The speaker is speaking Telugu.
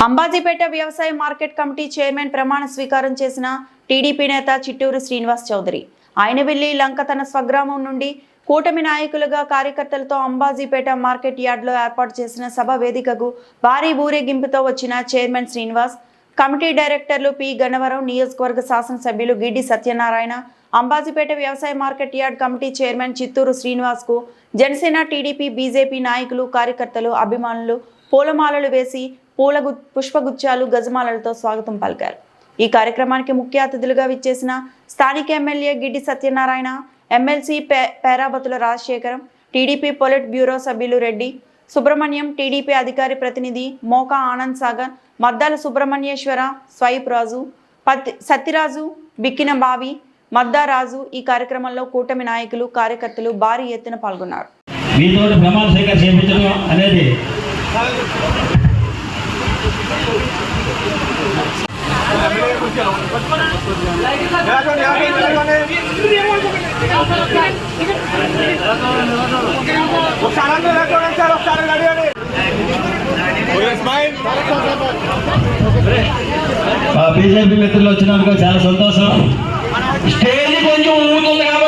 అంబాజీపేట వ్యవసాయ మార్కెట్ కమిటీ చైర్మన్ ప్రమాణ స్వీకారం చేసిన టీడీపీ నేత చిట్టూరు శ్రీనివాస్ చౌదరి ఆయనవెల్లి లంక తన స్వగ్రామం నుండి కూటమి నాయకులుగా కార్యకర్తలతో అంబాజీపేట మార్కెట్ యార్డ్లో ఏర్పాటు చేసిన సభ వేదికకు భారీ ఊరేగింపుతో వచ్చిన చైర్మన్ శ్రీనివాస్, కమిటీ డైరెక్టర్లు పి గన్నవరం, నియోజకవర్గ శాసనసభ్యులు గిడ్డి సత్యనారాయణ, అంబాజీపేట వ్యవసాయ market yard committee chairman Chittoor Srinivas కు జనసేన, టీడీపీ, బీజేపీ నాయకులు, కార్యకర్తలు, అభిమానులు పూలమాలలు వేసి పుష్పగుచ్చాలు, గజమాలలతో స్వాగతం పలికారు. ఈ కార్యక్రమానికి ముఖ్య అతిథులుగా విచ్చేసిన స్థానిక MLA Giddi Satyanarayana, MLC Perabathula Rajasekharam, TDP polit bureau సభ్యులు రెడ్డి సుబ్రహ్మణ్యం, టీడీపీ అధికారి ప్రతినిధి మోకా ఆనంద్ సాగర్, మద్దాల సుబ్రహ్మణ్యేశ్వర, స్వైప్ రాజు, సత్యరాజు, బిక్కిన బావి, మద్దారాజు ఈ కార్యక్రమంలో కూటమి నాయకులు, కార్యకర్తలు భారీ ఎత్తున పాల్గొన్నారు. బీజేపీ మిత్రులు వచ్చినందుకు చాలా సంతోషం. స్టేజ్ కొంచెం ఊగుతుంది కాబట్టి